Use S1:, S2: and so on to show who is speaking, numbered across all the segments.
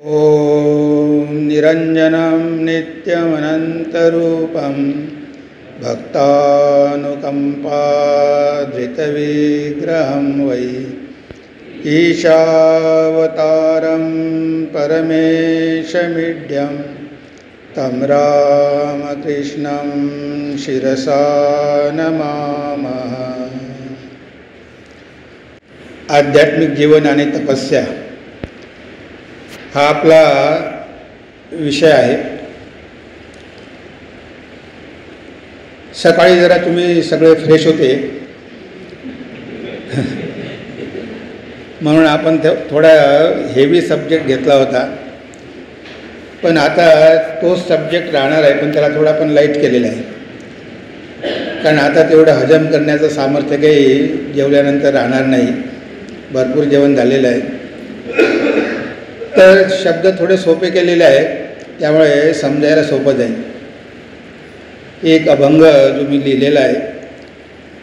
S1: ॐ निरञ्जनं नित्यमनन्तरूपं भक्तानुकम्पाधृतविग्रहं वै ईशावतारं परमेशमीड्यं तं रामकृष्णं शिरसा नमामः। आध्यात्मिक जीवन आणि तपस्या हा आपला विषय आहे। सकाळी जरा तुम्ही सगळे फ्रेश होते म्हणून आपण थोडा हेवी सब्जेक्ट घेतला होता, पण आता तोच सब्जेक्ट राहणार आहे, पण त्याला थोडा आपण लाईट केलेला आहे, कारण आता तेवढं हजम करण्याचं सामर्थ्य काही जेवल्यानंतर राहणार नाही, भरपूर जेवण झालेलं आहे। तर शब्द थोडे सोपे केलेले आहे, त्यामुळे समजायला सोपं जाईल। एक अभंग जो मी लिहिलेला आहे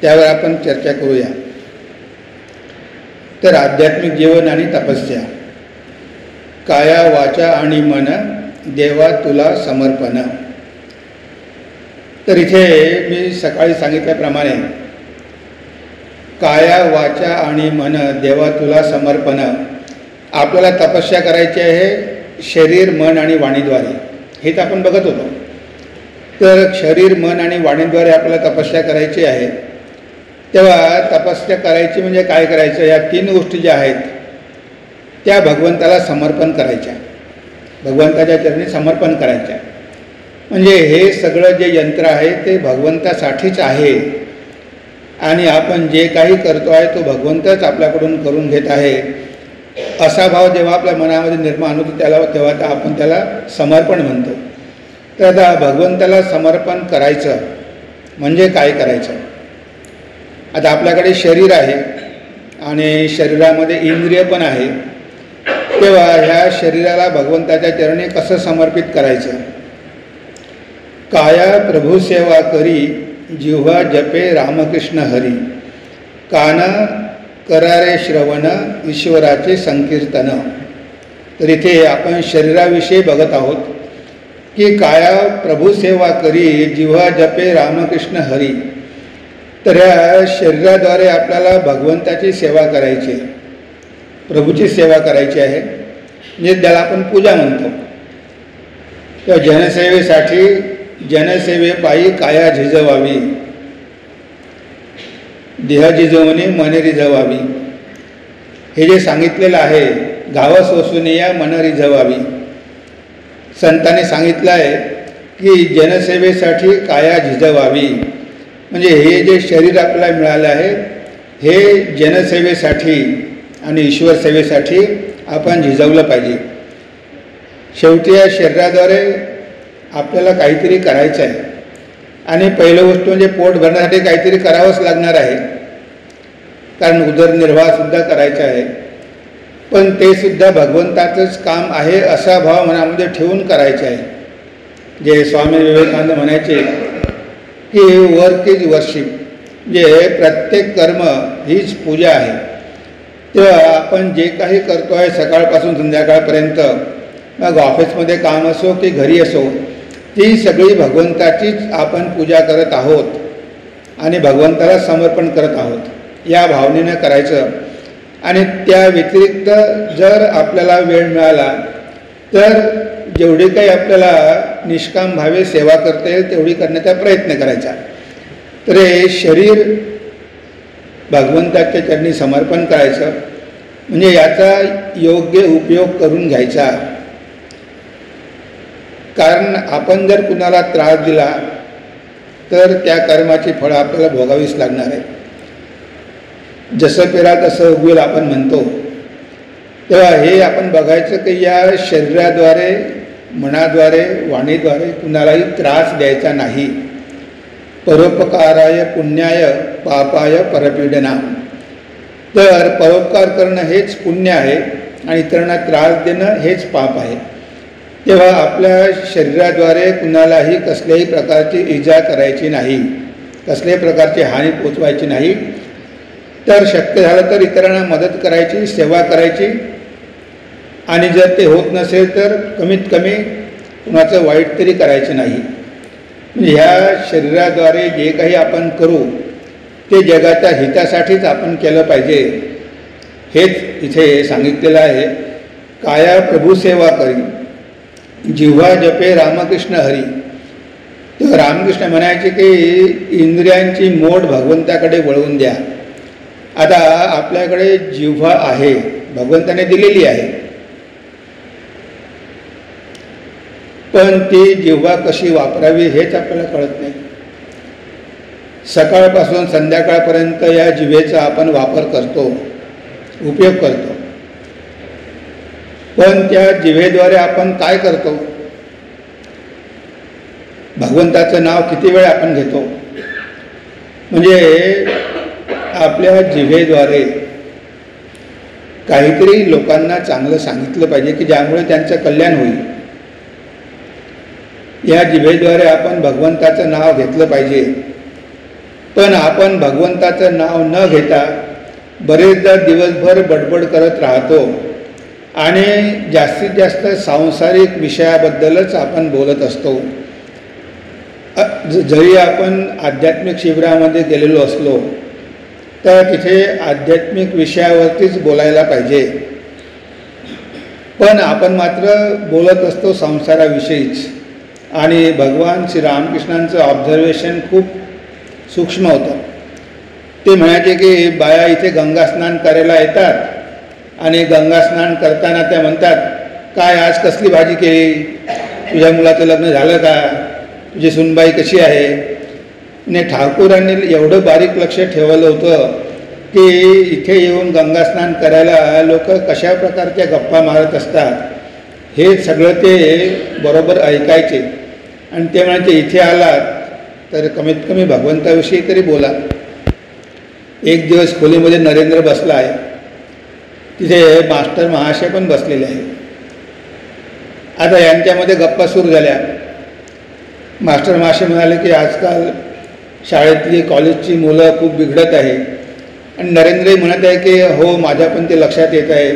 S1: त्यावर आपण चर्चा करूया। तर आध्यात्मिक जीवन आणि तपस्या, काया वाचा आणि मन देवा तुला समर्पण। तर इथे मी सकाळी सांगितल्याप्रमाणे काया वाचा आणि मन देवा तुला समर्पण, आपल्याला तपस्या करायची आहे शरीर मन आणि वाणीद्वारे, हेच आपण बघत होतो। तर शरीर मन आणि वाणीद्वारे आपल्याला तपस्या करायची आहे, तेव्हा तपस्या करायची म्हणजे काय करायचं, या तीन गोष्टी ज्या आहेत त्या भगवंताला समर्पण करायच्या, भगवंताच्या चरणी समर्पण करायच्या। म्हणजे हे सगळं जे यंत्र आहे ते भगवंतासाठीच आहे, आणि आपण जे काही करतो आहे तो भगवंतच आपल्याकडून करून घेत आहे, असा भाव जेव्हा आपल्या मनामध्ये निर्माण होतो तेव्हा आपण त्याला समर्पण म्हणतो। तर आता भगवंताला समर्पण करायचं म्हणजे काय करायचं। आता आपल्याकडे शरीर आहे आणि शरीरामध्ये इंद्रिय पण आहे, तेव्हा ह्या शरीराला भगवंताच्या चरणी कसं समर्पित करायचं। काया प्रभू सेवा करी जिव्हा जपे रामकृष्ण हरी, कान करारे श्रवण ईश्वराचे संकीर्तन। तर इथे आपण शरीराविषयी बघत आहोत की काया प्रभू सेवा करी जिव्हा जपे रामकृष्ण हरी। तर या शरीराद्वारे आपल्याला भगवंताची सेवा करायची आहे, प्रभूची सेवा करायची आहे, म्हणजे त्याला आपण पूजा म्हणतो। तर जनसेवेसाठी जनसेवेपायी काया झिजवावी, देह झिजवणे मन रिझवावी, हे जे सांगितलेलं आहे, गाव सोसून या मन रिझवावी। संतांनी सांगितलं आहे की जनसेवेसाठी काया झिजवावी, म्हणजे हे जे शरीर आपल्याला मिळालं आहे हे जनसेवेसाठी आणि ईश्वर सेवेसाठी आपण झिजवलं पाहिजे। शेवटी या शरीराद्वारे आपल्याला काहीतरी करायचं आहे, आणि पहिलं गोष्ट म्हणजे पोट भरण्यासाठी काहीतरी करावंच लागणार आहे, कारण उदरनिर्वाहसुद्धा करायचा आहे, पण ते सुद्धा भगवंताचंच काम आहे असा भाव मनामध्ये ठेवून करायचं आहे। जे स्वामी विवेकानंद म्हणायचे की वर्क इज वर्शिप, जे प्रत्येक कर्म हीच पूजा आहे। तेव्हा आपण जे काही करतो आहे सकाळपासून संध्याकाळपर्यंत, मग ऑफिसमध्ये काम असो की घरी असो, ती सगळी भगवंताचीच आपण पूजा करत आहोत आणि भगवंताला समर्पण करत आहोत, या भावनेनं करायचं। आणि त्या व्यतिरिक्त जर आपल्याला वेळ मिळाला तर जेवढी काही आपल्याला निष्काम भावे सेवा करता येईल तेवढी करण्याचा प्रयत्न करायचा। तर हे शरीर भगवंताच्या चरणी समर्पण करायचं म्हणजे याचा योग्य उपयोग करून घ्यायचा, कारण आपण जर कुणाला त्रास दिला तर त्या कर्माची फळं आपल्याला भोगावीच लागणार आहे। जसं पेरा तसं उगवेल आपण म्हणतो, तेव्हा हे आपण बघायचं की या शरीराद्वारे मनाद्वारे वाणीद्वारे कुणालाही त्रास द्यायचा नाही। परोपकाराय पुण्याय पापाय परपीडना, तर परोपकार करणं हेच पुण्य आहे आणि इतरांना त्रास देणं हेच पाप आहे। तेव्हा आपल्या शरीराद्वारे कुणालाही कसल्याही प्रकारची इजा करायची नाही, कसल्याही प्रकारची हानी पोचवायची नाही। तर शक्य झालं तर इतरांना मदत करायची, सेवा करायची, आणि जर ते होत नसेल तर कमीत कमी कुणाचं वाईट तरी करायचं नाही. म्हणजे ह्या शरीराद्वारे जे काही आपण करू ते जगाच्या हितासाठीच आपण केलं पाहिजे, हेच इथे सांगितलेलं आहे. काया प्रभू सेवा करी, जिव्हा जपे रामकृष्ण हरी. तर रामकृष्ण म्हणायचे की इंद्रियांची मोड भगवंताकडे वळवून द्या. आता आपल्याकडे जिव्हा आहे, भगवंताने दिलेली आहे, पण ती जिव्हा कशी वापरावी हेच आपल्याला कळत नाही. सकाळपासून संध्याकाळपर्यंत या जिव्हेचा आपण वापर करतो, उपयोग करतो, पण त्या जिव्हेद्वारे आपण काय करतो? भगवंताचं नाव किती वेळ आपण घेतो? म्हणजे आपल्या जिव्हेद्वारे काहीतरी लोकांना चांगलं सांगितलं पाहिजे की ज्यामुळे त्यांचं कल्याण होईल. या जिभेद्वारे आपण भगवंताचं नाव घेतलं पाहिजे, पण आपण भगवंताचं नाव न घेता बरेचदा दिवसभर बडबड करत राहतो आणि जास्तीत जास्त सांसारिक विषयाबद्दलच आपण बोलत असतो. जरी आपण आध्यात्मिक शिबिरामध्ये गेलेलो असलो तर तिथे आध्यात्मिक विषयावरतीच बोलायला पाहिजे, पण आपण मात्र बोलत असतो संसाराविषयीच. आणि भगवान श्रीरामकृष्णांचं ऑब्झर्वेशन खूप सूक्ष्म होतं. ते म्हणायचे की बाया इथे गंगा स्नान करायला येतात आणि गंगा स्नान करताना त्या म्हणतात, काय आज कसली भाजी केली, तुझ्या मुलाचं लग्न झालं का, तुझी सुनबाई कशी आहे. आणि ठाकूरांनी एवढं बारीक लक्ष ठेवलं होतं की इथे येऊन गंगा स्नान करायला लोक कशा प्रकारच्या गप्पा मारत असतात हे सगळं ते बरोबर ऐकायचे. आणि ते म्हणायचे इथे आलात तर कमीत कमी भगवंताविषयी तरी बोला. एक दिवस खोलीमध्ये नरेंद्र बसला आहे, तिथे मास्टर महाशय पण बसलेले आहे. आता यांच्यामध्ये गप्पा सुरू झाल्या. मास्टर महाशय म्हणाले की आजकाल शाळेतली कॉलेजची मुलं खूप बिघडत आहे. आणि नरेंद्रही म्हणत आहे की हो, माझ्या पण ते लक्षात येत आहे,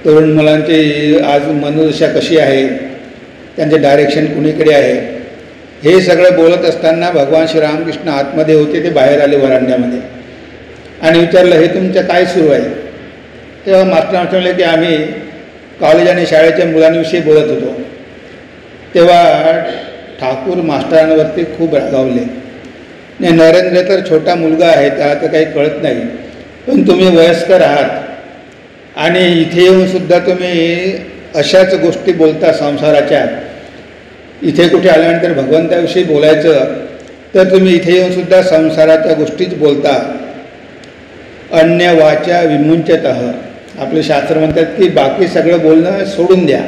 S1: तरुण मुलांची आज मनोदशा कशी आहे, त्यांचे डायरेक्शन कुणीकडे आहे. हे सगळं बोलत असताना भगवान श्रीरामकृष्ण आतमध्ये होते, ते बाहेर आले वरांड्यामध्ये आणि विचारलं, हे तुमचं काय सुरू आहे. तेव्हा मास्टर म्हटले की आम्ही कॉलेज आणि शाळेच्या मुलांविषयी बोलत होतो. तेव्हा ठाकूर मास्टरांवरती खूप रागावले. नरेंद्र तर छोटा मुलगा आहे, त्याला तर काही कळत नाही, पण तुम्ही वयस्कर आहात आणि इथे येऊनसुद्धा तुम्ही अशाच गोष्टी बोलता संसाराच्या. इथे कुठे आल्यानंतर भगवंताविषयी बोलायचं तर तुम्ही इथे येऊनसुद्धा संसाराच्या गोष्टीच बोलता. अन्य वाचा विमुंचतः, आपले शास्त्र म्हणतात की बाकी सगळं बोलणं सोडून द्या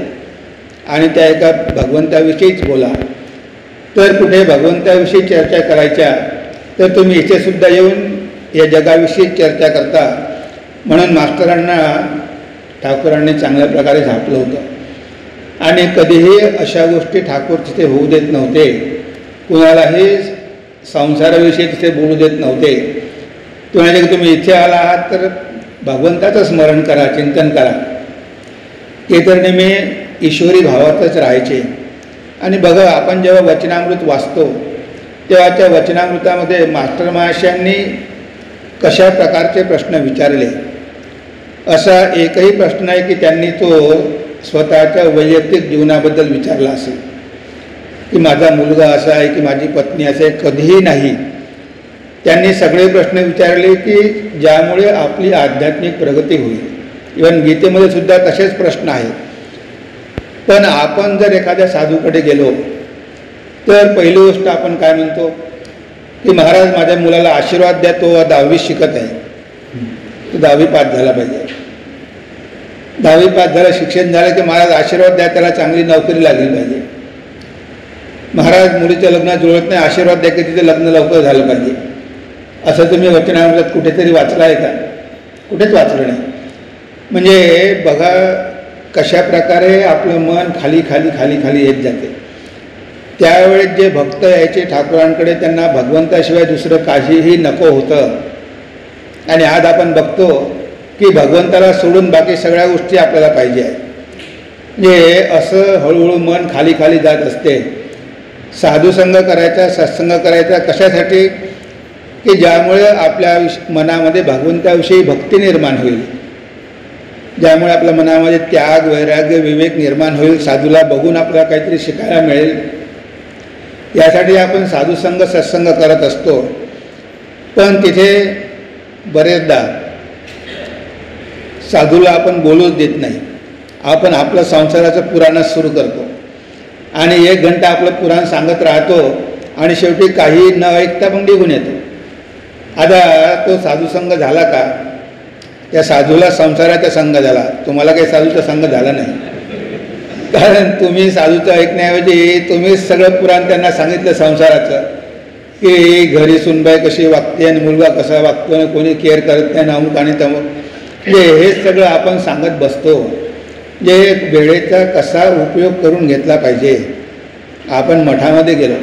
S1: आणि त्या एका भगवंताविषयीच बोला. तर कुठे भगवंताविषयी चर्चा करायच्या तर तुम्ही इथेसुद्धा येऊन या जगाविषयी चर्चा करता. म्हणून मास्टरांना ठाकूरांनी चांगल्या प्रकारे झापलं होतं. आणि कधीही अशा गोष्टी ठाकूर तिथे होऊ देत नव्हते, कुणालाही संसाराविषयी तिथे बोलू देत नव्हते. ते म्हणाले की तुम्ही इथे आला आहात तर भगवंताचं स्मरण करा, चिंतन करा. ते तर नेहमी ईश्वरी भावातच राहायचे. आणि बघा, आपण जेव्हा वचनामृत वाचतो तेव्हा त्या वचनामृतामध्ये मास्टर महाशयांनी कशा प्रकारचे प्रश्न विचारले, असा एकही प्रश्न नाही की त्यांनी तो स्वतःच्या वैयक्तिक जीवनाबद्दल विचारला असेल की माझा मुलगा असा आहे की माझी पत्नी असे आहे. कधीही नाही. त्यांनी सगळे प्रश्न विचारले की ज्यामुळे आपली आध्यात्मिक प्रगती होईल. इव्हन गीतेमध्ये सुद्धा तसेच प्रश्न आहेत. पण आपण जर एखाद्या साधूकडे गेलो तर पहिली गोष्ट आपण काय म्हणतो की महाराज माझ्या मुलाला आशीर्वाद द्या, तो 10वी शिकत आहे, तो 10वी पास झाला पाहिजे. 10वी पास झालं, शिक्षण झालं की महाराज आशीर्वाद द्या, त्याला चांगली नोकरी लागली पाहिजे. महाराज मुलीचं लग्न जुळत नाही, आशीर्वाद द्या की तिचं लग्न लवकर झालं पाहिजे. असं तुम्ही वचनामृतात कुठेतरी वाचलं आहे का? कुठेच वाचलं नाही. म्हणजे बघा कशा प्रकारे आपलं मन खाली खाली खाली खाली येत जाते. त्यावेळेस जे भक्त यायचे ठाकूरांकडे त्यांना भगवंताशिवाय दुसरं काहीही नको होतं. आणि आज आपण बघतो की भगवंताला सोडून बाकी सगळ्या गोष्टी आपल्याला पाहिजे आहेत. म्हणजे असं हळूहळू मन खाली खाली जात असते. साधुसंग करायचा, सत्संग करायचा कशासाठी? की ज्यामुळे आपल्या मनामध्ये भगवंताविषयी भक्ती निर्माण होईल, ज्यामुळे आपल्या मनामध्ये त्याग, वैराग्य, विवेक निर्माण होईल. साधूला बघून आपल्याला काहीतरी शिकायला मिळेल. यासाठी आपण साधुसंग, सत्संग करत असतो. पण तिथे बरेचदा साधूला आपण बोलूच देत नाही. आपण आपलं संसाराचं पुराणच सुरू करतो आणि 1 घंटा आपलं पुराण सांगत राहतो आणि शेवटी काही न ऐकता पण निघून येतो. आता तो साधुसंग झाला का? त्या साधूला संसाराचा संग झाला, तुम्हाला काही साधूचा संग झाला नाही. कारण तुम्ही साधूचं ऐकण्याऐवजी तुम्हीच सगळं पुराण त्यांना सांगितलं संसाराचं, की घरी सुनबाई कशी वागते आणि मुलगा कसा वागतो आणि कोणी केअर करत नाही, अमुक आणि तमुक. म्हणजे हे सगळं आपण सांगत बसतो. जे वेळेचा कसा उपयोग करून घेतला पाहिजे. आपण मठामध्ये गेलो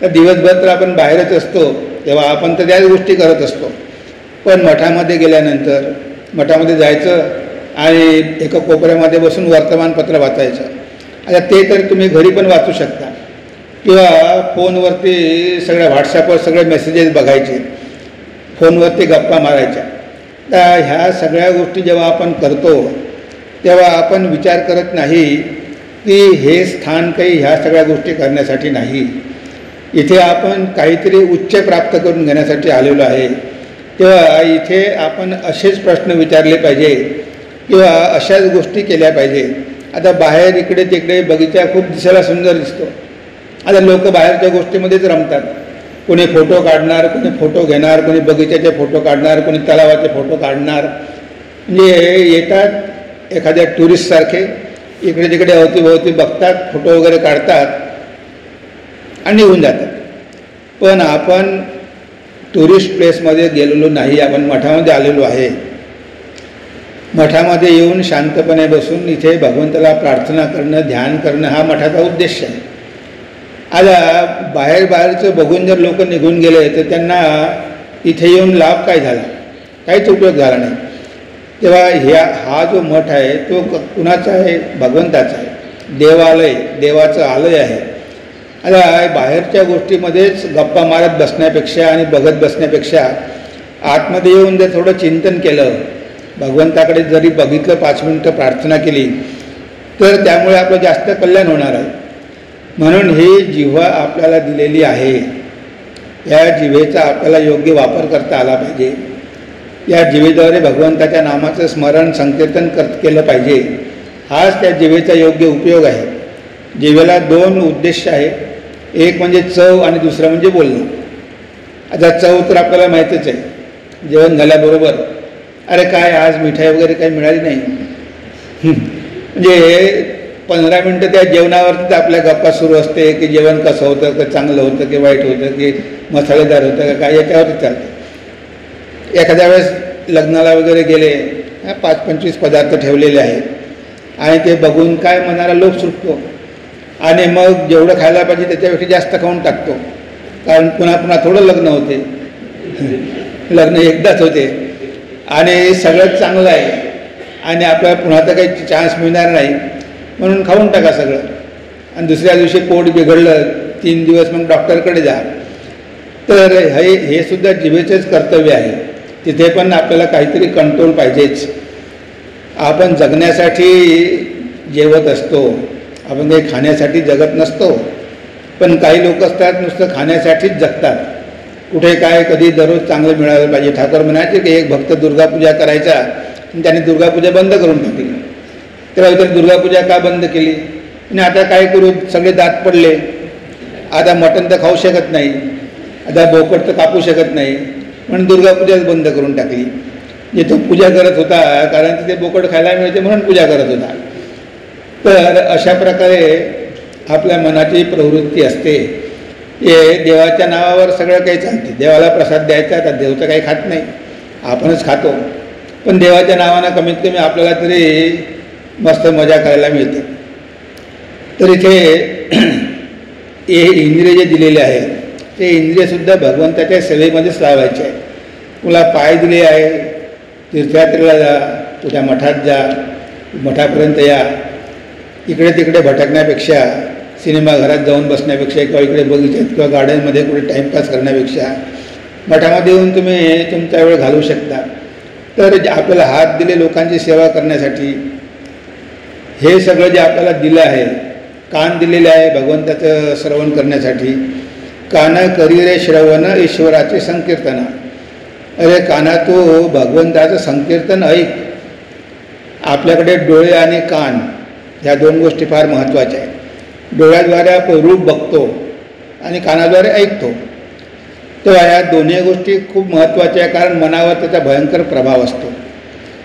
S1: तर दिवसभर तर आपण बाहेरच असतो, तेव्हा आपण तर त्याच गोष्टी करत असतो. पण मठामध्ये गेल्यानंतर मठामध्ये जायचं आणि एका कोपऱ्यामध्ये बसून वर्तमानपत्र वाचायचं. आता ते तर तुम्ही घरी पण वाचू शकता किंवा फोनवरती सगळ्या व्हॉट्सॲपवर सगळे मेसेजेस बघायचे, फोनवरती गप्पा मारायच्या. तर ह्या सगळ्या गोष्टी जेव्हा आपण करतो तेव्हा आपण विचार करत नाही की हे स्थान काही ह्या सगळ्या गोष्टी करण्यासाठी नाही. इथे आपण काहीतरी उच्च प्राप्त करून घेण्यासाठी आलेलो आहे. तेव्हा इथे आपण असेच प्रश्न विचारले पाहिजे किंवा अशाच गोष्टी केल्या पाहिजे. आता बाहेर इकडे तिकडे बगीचा खूप दिसायला सुंदर दिसतो. आता लोक बाहेरच्या गोष्टीमध्येच रमतात. कोणी फोटो काढणार, कोणी फोटो घेणार, कोणी बगीच्याचे फोटो काढणार, कोणी तलावाचे फोटो काढणार. म्हणजे येतात एखाद्या टुरिस्टसारखे, इकडे तिकडे अवतीभोवती बघतात, फोटो वगैरे काढतात आणि निघून जातात. पण आपण टुरिस्ट प्लेसमध्ये गेलेलो नाही, आपण मठामध्ये आलेलो आहे. मठामध्ये येऊन शांतपणे बसून इथे भगवंताला प्रार्थना करणं, ध्यान करणं हा मठाचा उद्देश आहे. आता बाहेरचं बघून जर लोक निघून गेले तर त्यांना इथे येऊन लाभ काय झाला? काहीच उपयोग झाला नाही. तेव्हा हा जो मठ आहे तो कुणाचा आहे? भगवंताचा आहे. देवालय, देवाचं आलय आहे. आता बाहेरच्या गोष्टीमध्येच गप्पा मारत बसण्यापेक्षा आणि बघत बसण्यापेक्षा आतमध्ये येऊन जर थोडं चिंतन केलं, भगवंताकडे जरी बघितलं, 5 मिनिटं प्रार्थना केली तर त्यामुळे आपलं जास्त कल्याण होणार आहे. म्हणून ही जिव्हा आपल्याला दिलेली आहे, या जिव्हेचा आपल्याला योग्य वापर करता आला पाहिजे. या जिव्हेद्वारे भगवंताच्या नामाचं स्मरण, संकीर्तन केलं पाहिजे. हाच त्या जिव्हेचा योग्य उपयोग आहे. जिव्हेला 2 उद्देश आहे, एक म्हणजे चव आणि दुसरं म्हणजे बोलणं. आता चव तर आपल्याला माहीतच आहे. जेवण झाल्याबरोबर अरे काय आज मिठाई वगैरे काही मिळाली नाही, म्हणजे 15 मिनटं त्या जेवणावरतीच आपल्या गप्पा सुरू असते की जेवण कसं होतं, की चांगलं होतं की वाईट होतं, की मसालेदार होतं का काय, याच्यावरती चालतं. एखाद्या वेळेस लग्नाला वगैरे गेले, 5-25 पदार्थ ठेवलेले आहेत आणि ते बघून काय मनाला लोभ सुटतो आणि मग जेवढं खायला पाहिजे त्याच्यापेक्षा जास्त खाऊन टाकतो. कारण पुन्हा पुन्हा थोडं लग्न होते, लग्न एकदाच होते आणि सगळंच चांगलं आहे आणि आपल्याला पुन्हा तर काही चान्स मिळणार नाही म्हणून खाऊन टाका सगळं. आणि दुसऱ्या दिवशी पोट बिघडलं, 3 दिवस मग डॉक्टरकडे जा. तर हे सुद्धा जिभेचंच कर्तव्य आहे. तिथे पण आपल्याला काहीतरी कंट्रोल पाहिजेच. आपण जगण्यासाठी जेवत असतो, आपण काही खाण्यासाठी जगत नसतो. पण काही लोक असतात नुसतं खाण्यासाठीच जगतात. कुठे काय कधी दररोज चांगलं मिळालं पाहिजे. ठाकर म्हणायचे की एक भक्त दुर्गापूजा करायचा आणि त्याने दुर्गापूजा बंद करून टाकली. तेव्हा इतर दुर्गापूजा का बंद केली? आणि आता काय करू, सगळे दात पडले, आता मटण तर खाऊ शकत नाही, आता बोकड तर कापू शकत नाही म्हणून दुर्गापूजाच बंद करून टाकली. जे तो पूजा करत होता कारण तिथे बोकड खायला मिळते म्हणून पूजा करत होता. तर अशा प्रकारे आपल्या मनाची प्रवृत्ती असते. हे देवाच्या नावावर सगळं काही चालते. देवाला प्रसाद द्यायचा तर देव तर काही खात नाही, आपणच खातो. पण देवाच्या नावानं कमीत कमी आपल्याला तरी मस्त मजा करायला मिळते. तर इथे हे इंद्रिय जे दिलेले आहेत ते इंद्रियसुद्धा भगवंताच्या सेवेमध्येच लावायचे आहे. तुला पाय दिले आहे, तीर्थयात्रेला जा, तुझ्या मठात जा, मठापर्यंत या, इकडे तिकडे भटकण्यापेक्षा, सिनेमाघरात जाऊन बसण्यापेक्षा किंवा इकडे बगीच्यात किंवा गार्डनमध्ये कुठे टाईमपास करण्यापेक्षा मठामध्ये येऊन तुम्ही तुमचा वेळ घालवू शकता. तर आपल्याला हात दिले लोकांची सेवा करण्यासाठी, हे सगळं जे आपल्याला दिलं आहे, कान दिलेले आहे भगवंताचं श्रवण करण्यासाठी. कान करी रे श्रवण ईश्वराचे संकीर्तन. अरे काना तू भगवंताचं संकीर्तन ऐक. आपल्याकडे डोळे आणि कान ह्या दोन गोष्टी फार महत्त्वाच्या आहेत. डोळ्याद्वारे आपण रूप बघतो आणि कानाद्वारे ऐकतो. तर ह्या दोन्ही गोष्टी खूप महत्त्वाच्या आहे, कारण मनावर त्याचा भयंकर प्रभाव असतो.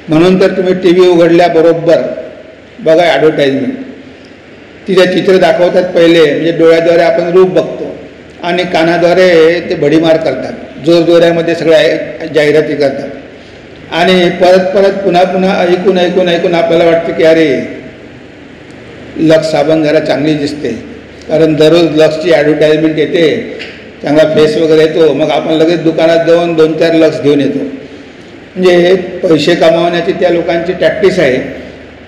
S1: म्हणून तर तुम्ही टी व्ही उघडल्याबरोबर बघा ॲडव्हर्टाईजमेंट, तिथे चित्र दाखवतात पहिले, म्हणजे डोळ्याद्वारे आपण रूप बघतो आणि कानाद्वारे ते भडीमार करतात, जोरजोऱ्यामध्ये सगळ्या जाहिराती करतात आणि परत परत पुन्हा पुन्हा ऐकून ऐकून ऐकून आपल्याला वाटतं की अरे लक्स साबण जरा चांगली दिसते, कारण दररोज लक्सची ॲडव्हर्टाईजमेंट येते, चांगला फेस वगैरे येतो, मग आपण लगेच दुकानात जाऊन 2-4 लक्स घेऊन येतो. म्हणजे पैसे कमावण्याची त्या लोकांची टॅक्टिस आहे.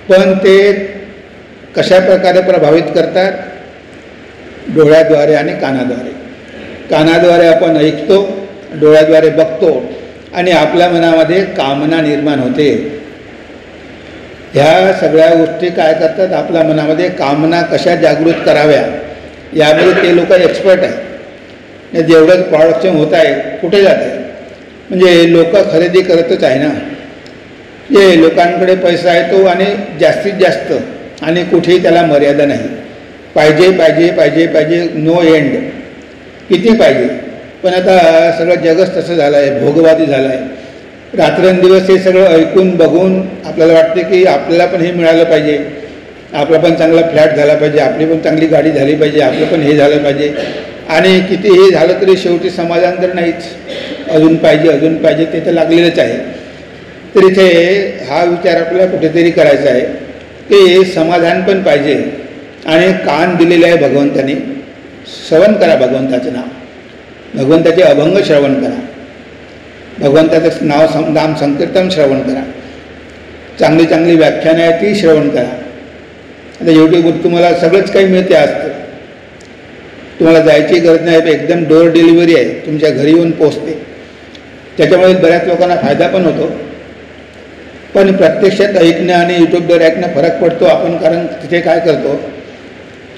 S1: पण ते कशा प्रकारे प्रभावित करतात? डोळ्याद्वारे आणि कानाद्वारे. कानाद्वारे आपण ऐकतो, डोळ्याद्वारे बघतो आणि आपल्या मनामध्ये कामना निर्माण होते. ह्या सगळ्या गोष्टी काय करतात? आपल्या मनामध्ये कामना कशा जागृत कराव्या यामध्ये ते लोक एक्सपर्ट आहेत. जेवढंच प्रोडक्शन होत आहे कुठे जात आहे? म्हणजे लोक खरेदी करतच आहे ना. जे लोकांकडे पैसा येतो आणि जास्तीत जास्त, आणि कुठेही त्याला मर्यादा नाही. पाहिजे पाहिजे पाहिजे पाहिजे, नो एंड. किती पाहिजे? पण आता सगळं जगच तसं झालं आहे, भोगवादी झालं आहे. रात्रंदिवस हे सगळं ऐकून बघून आपल्याला वाटते की आपल्याला पण हे मिळालं पाहिजे, आपला पण चांगला फ्लॅट झाला पाहिजे, आपली पण चांगली गाडी झाली पाहिजे, आपलं पण हे झालं पाहिजे. आणि कितीही झालं तरी शेवटी समाधान तर नाहीच, अजून पाहिजे ते तर लागलेलंच आहे. तर इथे हा विचार आपल्याला कुठेतरी करायचा आहे की समाधान पण पाहिजे. आणि कान दिलेले आहे भगवंताने, श्रवण करा भगवंताचं नाव, भगवंताचे अभंग श्रवण करा, भगवंताचं नाम संकीर्तन श्रवण करा, चांगली चांगली व्याख्यानं आहे ती श्रवण करा. आता यूट्यूबवर तुम्हाला सगळंच काही मिळते असतं, तुम्हाला जायची गरज नाही, एकदम डोअर डिलिव्हरी आहे, तुमच्या घरी येऊन पोचते. त्याच्यामुळे बऱ्याच लोकांना फायदा पण होतो. पण प्रत्यक्षात ऐकणं आणि यूट्यूबवर ऐकणं फरक पडतो. आपण कारण तिथे काय करतो,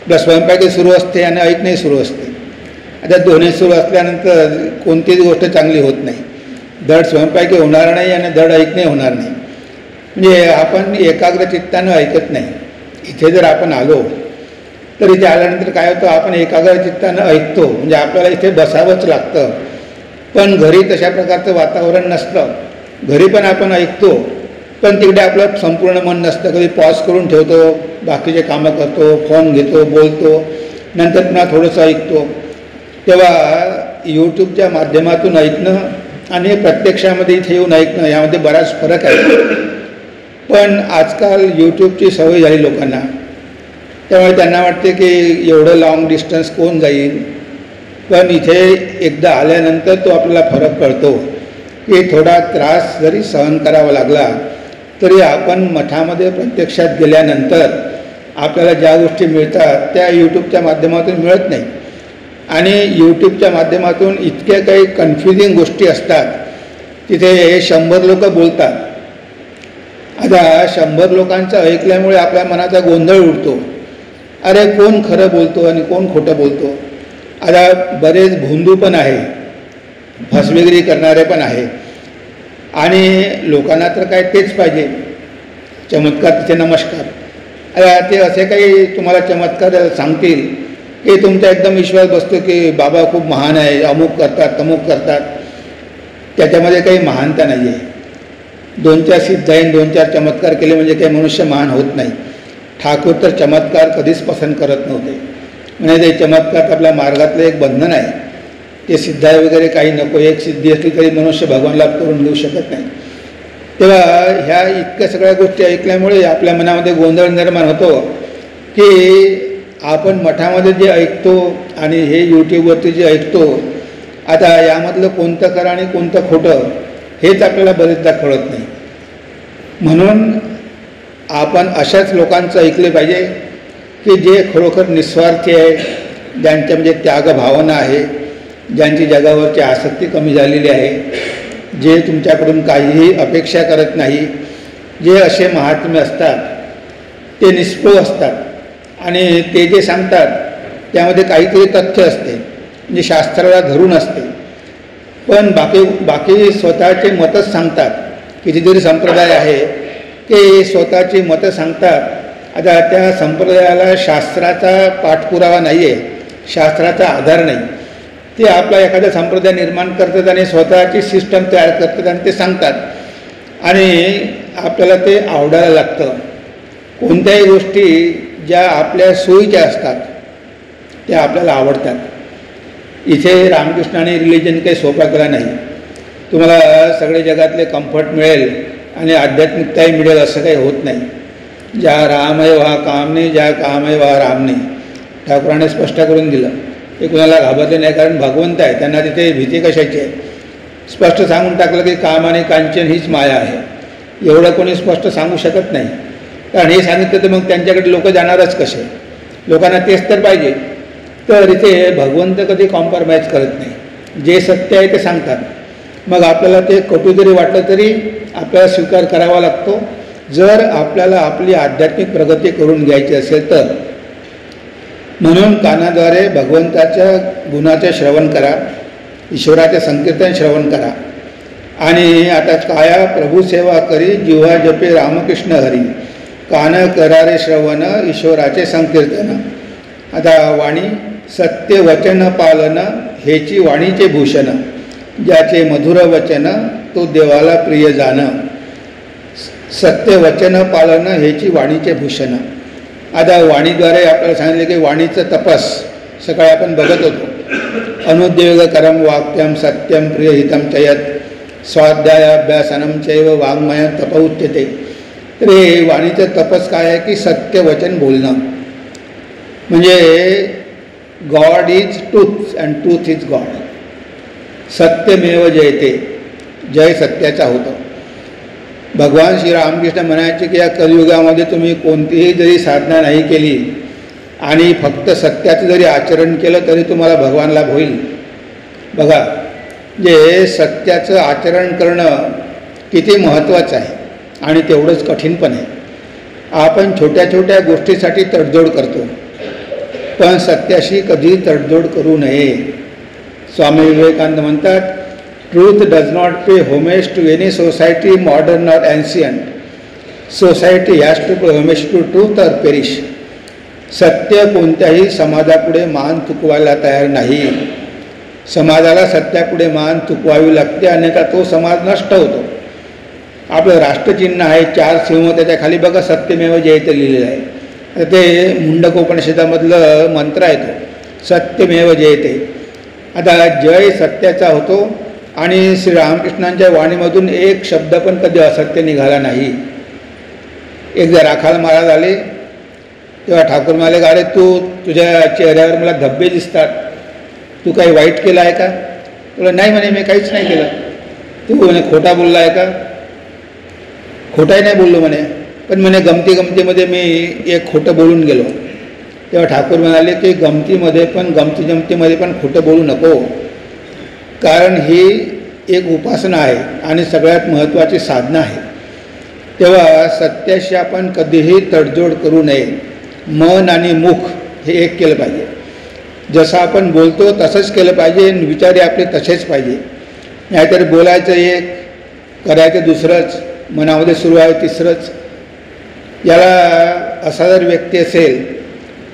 S1: आपला स्वयंपाकी सुरू असते आणि ऐकणंही सुरू असते. आता दोन्ही सुरू असल्यानंतर कोणतीच गोष्ट चांगली होत नाही. धड स्वयंपाकी होणार नाही आणि धड ऐकणे होणार नाही. म्हणजे आपण एकाग्र चित्तानं ऐकत नाही. इथे जर आपण आलो तर इथे आल्यानंतर काय होतं, आपण एकाग्र चित्तानं ऐकतो, म्हणजे आपल्याला इथे बसावंच लागतं. पण घरी तशा प्रकारचं वातावरण नसतं. घरी पण आपण ऐकतो, पण तिकडे आपलं संपूर्ण मन नसतं. कधी पॉज करून ठेवतो, बाकीचे कामं करतो, फोन घेतो, बोलतो, नंतर पुन्हा थोडंसं ऐकतो. तेव्हा यूट्यूबच्या माध्यमातून ऐकणं आणि प्रत्यक्षामध्ये इथे येऊन ऐकणं यामध्ये बराच फरक आहे. पण आजकाल यूट्यूबची सवय झाली लोकांना, त्यामुळे त्यांना वाटते की एवढं लाँग डिस्टन्स कोण जाईल. पण इथे एकदा आल्यानंतर तो आपल्याला फरक कळतो की थोडा त्रास जरी सहन करावा लागला तरी आपण मठामध्ये प्रत्यक्षात गेल्यानंतर आपल्याला ज्या गोष्टी मिळतात त्या यूट्यूबच्या माध्यमातून मिळत नाही. आणि यूट्यूबच्या माध्यमातून इतक्या काही कन्फ्युजिंग गोष्टी असतात. तिथे 100 लोक बोलतात. आता 100 लोकांचं ऐकल्यामुळे आपल्या मनाचा गोंधळ उडतो. अरे कोण खरं बोलतो आणि कोण खोटं बोलतो. आता बरेच भोंदू पण आहे, फसवेगिरी करणारे पण आहे. आणि लोकांना तर काय तेच पाहिजे, चमत्कार तिथे नमस्कार. अरे ते असे काही तुम्हाला चमत्कार सांगतील की तुमचा एकदम विश्वास बसतो की बाबा खूप महान आहे, अमुक करतात तमुक करतात. त्याच्यामध्ये काही महानता नाही आहे. 2-4 सिद्धाईन 2-4 चमत्कार केले म्हणजे काही मनुष्य महान होत नाही. ठाकूर तर चमत्कार कधीच पसंत करत नव्हते. म्हणजे ते चमत्कार आपल्या मार्गातलं एक बंधन आहे. ते सिद्धाय वगैरे काही नको, एक सिद्धी असली तरी मनुष्य भगवान लाभ करून घेऊ शकत नाही. तेव्हा ह्या इतक्या सगळ्या गोष्टी ऐकल्यामुळे आपल्या मनामध्ये गोंधळ निर्माण होतो की आपण मठामध्ये जे ऐकतो आणि हे यूट्यूबवरती जे ऐकतो, आता यामधलं कोणतं खरं आणि कोणतं खोटं हेच आपल्याला बरेचदा कळत नाही. म्हणून आपण अशाच लोकांचं ऐकले पाहिजे की जे खरोखर निस्वार्थी आहे, ज्यांच्या म्हणजे त्याग भावना आहे, ज्यांची जगावरची आसक्ती कमी झालेली आहे, जे तुमच्याकडून काहीही अपेक्षा करत नाही, जे असे महात्मे असतात ते निष्प्रभ असतात आणि ते जे सांगतात त्यामध्ये काहीतरी तथ्य असते, म्हणजे शास्त्राला धरून असते, पण बाकी स्वतःचे मतच सांगतात. कितीतरी संप्रदाय आहे की स्वतःची मतं सांगतात. आता त्या संप्रदायाला शास्त्राचा पाठपुरावा नाही आहे, शास्त्राचा आधार नाही. ते आपला एखादा संप्रदाय निर्माण करतात आणि स्वतःची सिस्टम तयार करतात आणि ते सांगतात आणि आपल्याला ते आवडायला लागतं. कोणत्याही गोष्टी ज्या आपल्या सोयीच्या असतात त्या आपल्याला आवडतात. इथे रामकृष्णाने रिलिजन काही सोपा केला नाही. तुम्हाला सगळे जगातले कम्फर्ट मिळेल आणि आध्यात्मिकताही मिळेल असं काही होत नाही. ज्या रामय वा कामने, ज्या कामय वा रामने, ठाकूराने स्पष्ट करून दिलं. ते कुणाला घाबरले नाही, कारण भगवंत आहे, त्यांना तिथे भीती कशाची आहे. स्पष्ट सांगून टाकलं की काम आणि कांचन हीच माया आहे. एवढं कोणी स्पष्ट सांगू शकत नाही, कारण हे सांगितलं तर मग त्यांच्याकडे लोक जाणारच कसे. लोकांना तेच तर पाहिजे. तर इथे भगवंत कधी कॉम्प्रोमाइज करत नाही. जे सत्य आहे ते सांगतात. मग आपल्याला ते कटू जरी वाटलं तरी आपल्याला स्वीकार करावा लागतो, जर आपल्याला आपली आध्यात्मिक प्रगती करून घ्यायची असेल तर. म्हणून कानाद्वारे भगवंताच्या गुणाचे श्रवण करा, ईश्वराचे संकीर्तन श्रवण करा. आणि आता काया प्रभू सेवा करी, जिव्हा जपे रामकृष्ण हरी, कान करारे श्रवण ईश्वराचे संकीर्तन. आता वाणी सत्य वचन पालन हेची वाणीचे भूषण, ज्याचे मधुर वचन तो देवाला प्रिय जाण. सत्य वचन पालन हेची वाणीचे भूषण. आता वाणीद्वारे आपल्याला सांगितले की वाणीचं तपस सकाळी आपण बघत होतो. अनुद्योगकरम वाक्यम सत्यम प्रियहितम चयत स्वाध्यायाभ्यासनम चैव वाङ्मय तप उच्यते. तर हे वाणीचं तपस काय आहे की सत्य वचन बोलणं. म्हणजे God is truth and truth is God. सत्यमेव जयते, जय सत्याचा होतो. भगवान श्री रामकृष्ण म्हणायचे की या कलियुगामध्ये तुम्ही कोणतीही जरी साधना नाही केली आणि फक्त सत्याचं जरी आचरण केलं तरी तुम्हाला भगवान लाभ होईल. बघा, जे सत्याचं आचरण करणं किती महत्त्वाचं आहे आणि तेवढंच कठीण पण आहे. आपण छोट्या छोट्या गोष्टीसाठी तडजोड करतो, पण सत्याशी कधी तडजोड करू नये. स्वामी विवेकानंद म्हणतात, truth does not pay homage to any society modern और ancient. Society has to pay homage to truth और पेरिश. सत्य कोणत्याही समाजापुढे मान चुकवायला तयार नाही. समाजाला सत्यापुढे मान चुकवावी लागते, अन्यथा तो समाज नष्ट होतो. आपलं राष्ट्रचिन्ह आहे 4 सिंह, त्याच्या खाली बघा सत्यमेव जयते लिहिलेलं आहे. तर ते मुंडकोपनिषदामधलं मंत्र आहे तो, सत्यमेव जयते. आता जय सत्याचा होतो आणि श्रीरामकृष्णांच्या वाणीमधून एक शब्द पण कधी असत्य निघाला नाही. एकदा राखाल महाराज आले तेव्हा ठाकूर म्हणाले, अरे तुझ्या चेहऱ्यावर मला धब्बे दिसतात, तू काही वाईट केलं आहे का? तुला नाही म्हणे, मी काहीच नाही केलं. तू म्हणे खोटा बोलला आहे का? खोटाही नाही बोललो म्हणे, पण म्हणे गमतीमध्ये मी एक खोटं बोलून गेलो. तेव्हा ठाकूर म्हणाले की गमतीमध्ये पण गमतीजमतीमध्ये पण खोटं बोलू नको, कारण ही एक उपासना आहे आणि सगळ्यात महत्त्वाची साधना आहे. तेव्हा सत्याशी आपण कधीही तडजोड करू नये. मन आणि मुख हे एक केलं पाहिजे. जसं आपण बोलतो तसंच केलं पाहिजे, विचारे आपले तसेच पाहिजे. नाहीतर बोलायचं एक, करायचं दुसरंच, मनामध्ये सुरू आहे तिसरंच. याला असा जर व्यक्ती असेल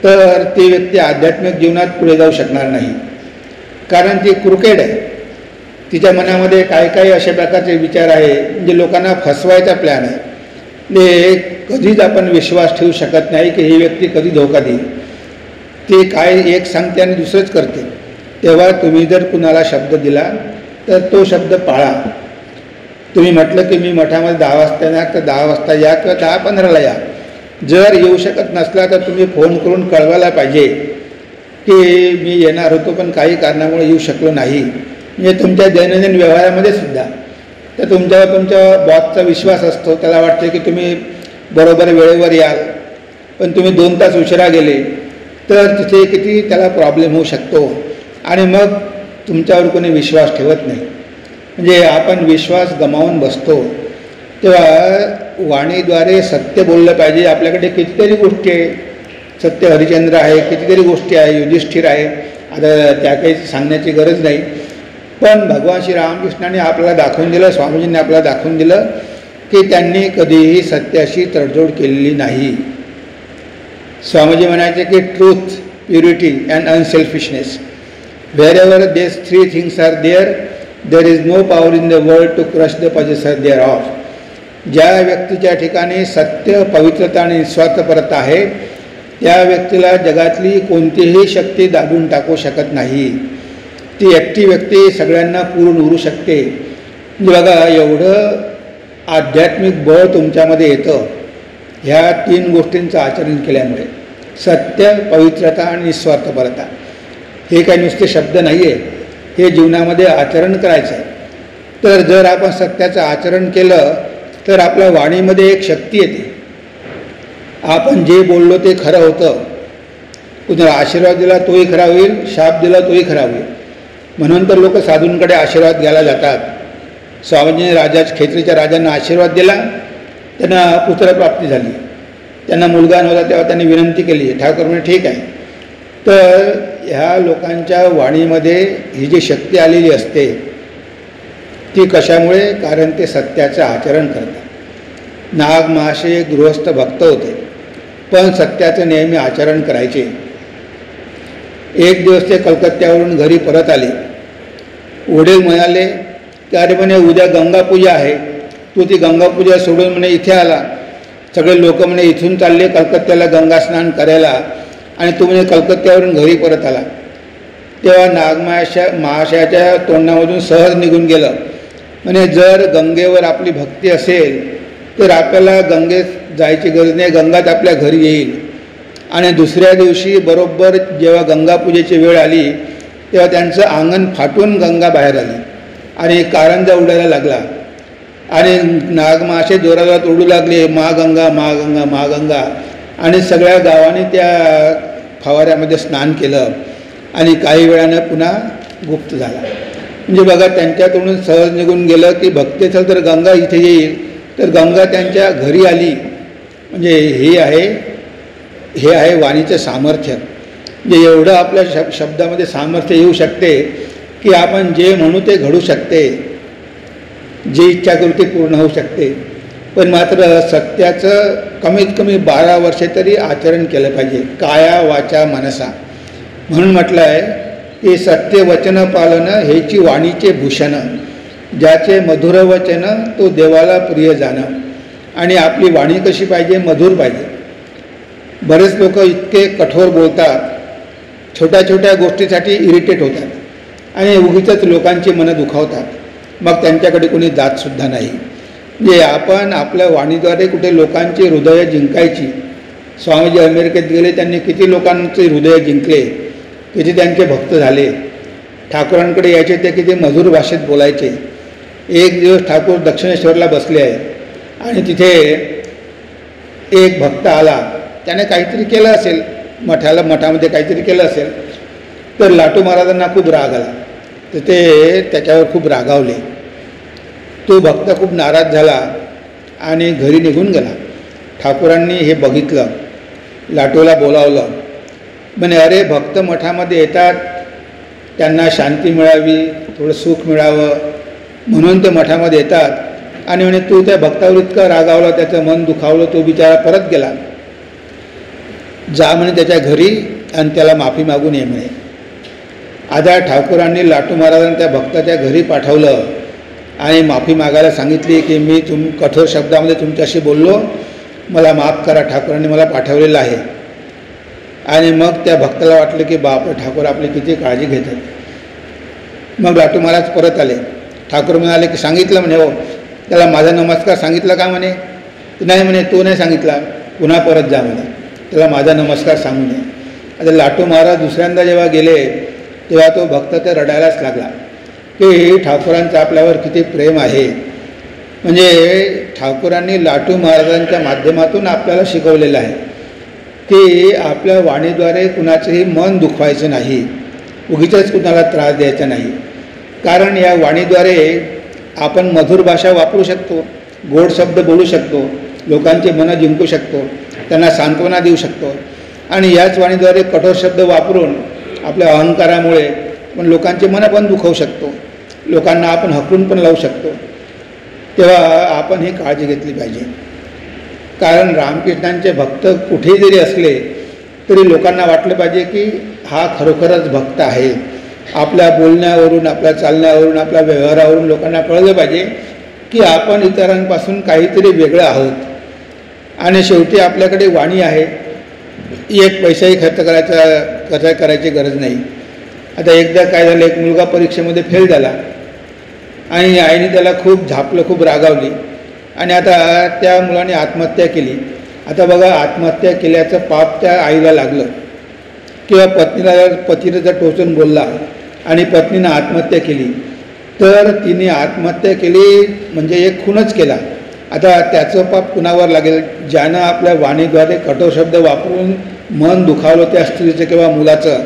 S1: तर ती व्यक्ती आध्यात्मिक जीवनात पुढे जाऊ शकणार नाही, कारण ती क्रुकेड आहे. तिच्या मनामध्ये काय काय अशा प्रकारचे विचार आहे म्हणजे लोकांना फसवायचा प्लॅन आहे. ते कधीच आपण विश्वास ठेवू शकत नाही की ही व्यक्ती कधी धोका देईल. ते काय एक सांगते आणि दुसरंच करते. तेव्हा तुम्ही जर कुणाला शब्द दिला तर तो शब्द पाळा. तुम्ही म्हटलं की मी मठामध्ये 10 वाजता येणार तर 10 वाजता या किंवा 10:15ला या. जर येऊ शकत नसला तर तुम्ही फोन करून कळवायला पाहिजे की मी येणार होतो पण काही कारणामुळे येऊ शकलो नाही. म्हणजे तुमच्या दैनंदिन व्यवहारामध्ये सुद्धा तर तुमच्या बॉसचा विश्वास असतो, त्याला वाटते की तुम्ही बरोबर वेळेवर याल. पण तुम्ही 2 तास उशिरा गेले तर तिथे किती त्याला प्रॉब्लेम होऊ शकतो आणि मग तुमच्यावर कोणी विश्वास ठेवत नाही. म्हणजे आपण विश्वास गमावून बसतो. तेव्हा वाणीद्वारे सत्य बोललं पाहिजे. आपल्याकडे कितीतरी गोष्टी आहे. सत्य हरिश्चंद्र आहे, कितीतरी गोष्टी आहे, युधिष्ठिर आहे, आता त्या काही सांगण्याची गरज नाही. पण भगवान श्री रामकृष्णाने आपल्याला दाखवून दिलं, स्वामीजींनी आपल्याला दाखवून दिलं की त्यांनी कधीही सत्याशी तडजोड केलेली नाही. स्वामीजी म्हणायचे की truth, purity and unselfishness, wherever these 3 things are there is no power in the world to crush the possessor thereof. ज्या व्यक्तीच्या ठिकाणी सत्य, पवित्रता आणि निस्वार्थपरता आहे त्या व्यक्तीला जगातली कोणतीही शक्ती दाबून टाकू शकत नाही. ती एकटी व्यक्ती सगळ्यांना पुरून उरू शकते. बघा, एवढं आध्यात्मिक बळ तुमच्यामध्ये येतं ह्या 3 गोष्टींचं आचरण केल्यामुळे. सत्य, पवित्रता आणि निस्वार्थपरता. हे काही नुसते शब्द नाही आहे, हे जीवनामध्ये आचरण करायचं आहे. तर जर आपण सत्याचं आचरण केलं तर आपल्या वाणीमध्ये एक शक्ती येते. आपण जे बोललो ते खरं होतं. कुणाला आशीर्वाद दिला तोही खरा होईल, शाप दिला तोही खरा होईल. म्हणून तर लोक साधूंकडे आशीर्वाद घ्यायला जातात. स्वामीजीने खेत्रीच्या राजांना आशीर्वाद दिला, त्यांना पुत्रप्राप्ती झाली. त्यांना मुलगा नव्हता तेव्हा त्यांनी विनंती केली, ठाकूर म्हणे ठीक आहे. तर ह्या लोकांच्या वाणीमध्ये ही जी शक्ती आलेली असते ती कशामुळे? कारण ते सत्याचं आचरण करतात. नाग महाशय गृहस्थ भक्त होते पण सत्याचं नेहमी आचरण करायचे. एक दिवस ते कलकत्त्यावरून घरी परत आले. वडील म्हणाले की अरे म्हणे उद्या गंगापूजा आहे, तू ती गंगापूजा सोडून म्हणे इथे आला. सगळे लोक म्हणे इथून चालले कलकत्त्याला गंगा स्नान करायला आणि तू म्हणे कलकत्त्यावरून घरी परत आला. तेव्हा महाशयाच्या तोंडामधून सहज निघून गेलं म्हणे जर गंगेवर आपली भक्ती असेल तर आपल्याला गंगेत जायची गरज नाही, गंगाच आपल्या घरी येईल. आणि दुसऱ्या दिवशी बरोबर जेव्हा गंगापूजेची वेळ आली तेव्हा त्यांचं अंगण फाटून गंगा बाहेर आली आणि कारंजा उडायला लागला आणि नागमाशे जोरात उडू लागले, महागंगा महागंगा महागंगा. आणि सगळ्या गावाने त्या फवाऱ्यामध्ये स्नान केलं आणि काही वेळानं पुन्हा गुप्त झाला. म्हणजे बघा, त्यांच्याकडून सहज निघून गेलं की भक्ती असेल तर गंगा इथे येईल, तर गंगा त्यांच्या घरी आली. म्हणजे हे आहे वाणीचं सामर्थ्य. म्हणजे एवढं आपल्या शब्दामध्ये सामर्थ्य येऊ शकते की आपण जे म्हणू ते घडू शकते, जी इच्छा करू ते पूर्ण होऊ शकते. पण मात्र सत्याचं कमीत कमी 12 वर्षे तरी आचरण केलं पाहिजे, काया वाचा मनसा. म्हणून म्हटलं आहे की सत्य वचन पालनं हेची वाणीचे भूषण, ज्याचे मधुर वचन तो देवाला प्रिय जाणं. आणि आपली वाणी कशी पाहिजे? मधुर पाहिजे. बरेच लोक इतके कठोर बोलतात, छोट्या छोट्या गोष्टीसाठी इरिटेट होतात आणि उगीचच लोकांची मनं दुखावतात. मग त्यांच्याकडे कोणी जातसुद्धा नाही. म्हणजे आपण आपल्या वाणीद्वारे कुठे लोकांची हृदयं जिंकायची. स्वामीजी अमेरिकेत गेले, त्यांनी किती लोकांचे हृदय जिंकले, किती त्यांचे भक्त झाले. ठाकूरांकडे यायचे ते किती मधुर भाषेत बोलायचे. एक दिवस ठाकूर दक्षिणेश्वरला बसले आहे आणि तिथे एक भक्त आला. त्याने काहीतरी केलं असेल, मठामध्ये काहीतरी केलं असेल. तर लाटू महाराजांना खूप राग आला, तर ते त्याच्यावर खूप रागावले. तो भक्त खूप नाराज झाला आणि घरी निघून गेला. ठाकूरांनी हे बघितलं, लाटूला बोलावलं. म्हणे अरे, भक्त मठामध्ये येतात, त्यांना शांती मिळावी, थोडं सुख मिळावं म्हणून ते मठामध्ये येतात आणि म्हणे तू त्या भक्तावर इतका रागावला, त्याचं मन दुखावलं, तो बिचारा परत गेला. जा म्हणे त्याच्या घरी आणि त्याला माफी मागून ये म्हणे. आता ठाकूरांनी लाटू महाराजांना त्या भक्ताच्या घरी पाठवलं आणि माफी मागायला सांगितली की मी कठोर शब्दामध्ये तुमच्याशी बोललो, मला माफ करा, ठाकूरांनी मला पाठवलेलं आहे. आणि मग त्या भक्ताला वाटलं की बाप, ठाकूर आपली किती काळजी घेतात. मग लाटू महाराज परत आले. ठाकूर म्हणाले की सांगितलं म्हणे, हो त्याला माझा नमस्कार सांगितला का म्हणे? नाही म्हणे, तो नाही सांगितला, पुन्हा परत जा म्हणे, त्याला माझा नमस्कार सांगू नये. आता लाटू महाराज दुसऱ्यांदा जेव्हा गेले तेव्हा तो भक्त तर रडायलाच लागला की ठाकूरांचं आपल्यावर किती प्रेम आहे. म्हणजे ठाकूरांनी लाटू महाराजांच्या माध्यमातून आपल्याला शिकवलेलं आहे की आपल्या वाणीद्वारे कुणाचंही मन दुखवायचं नाही, उगीचच कुणाला त्रास द्यायचा नाही. कारण या वाणीद्वारे आपण मधुर भाषा वापरू शकतो, गोड शब्द बोलू शकतो, लोकांची मनं जिंकू शकतो, त्यांना सांत्वना देऊ शकतो. आणि याच वाणीद्वारे कठोर शब्द वापरून आपल्या अहंकारामुळे आपण लोकांची मनं पण दुखवू शकतो, लोकांना आपण हकलून पण लावू शकतो. तेव्हा आपण ही काळजी घेतली पाहिजे. कारण रामकृष्णांचे भक्त कुठेही जरी असले तरी लोकांना वाटलं पाहिजे की हा खरोखरच भक्त आहे. आपल्या बोलण्यावरून, आपल्या चालण्यावरून, आपल्या व्यवहारावरून लोकांना कळलं पाहिजे की आपण इतरांपासून काहीतरी वेगळं आहोत. आणि शेवटी आपल्याकडे वाणी आहे, एक पैसाही खर्च करायची गरज नाही. आता एकदा काय झालं, एक मुलगा परीक्षेमध्ये फेल झाला आणि आईने त्याला खूप झापलं, खूप रागावली आणि आता त्या मुलाने आत्महत्या केली. आता बघा, आत्महत्या केल्याचं पाप त्या आईला लागलं किंवा पतीला जर टोचून बोलला आणि पत्नीनं आत्महत्या केली तर तिने आत्महत्या केली म्हणजे एक खूनच केला. आता त्याचं पाप कुणावर लागेल? ज्यानं आपल्या वाणीद्वारे कठोर शब्द वापरून मन दुखावलं त्या स्त्रीचं किंवा मुलाचं,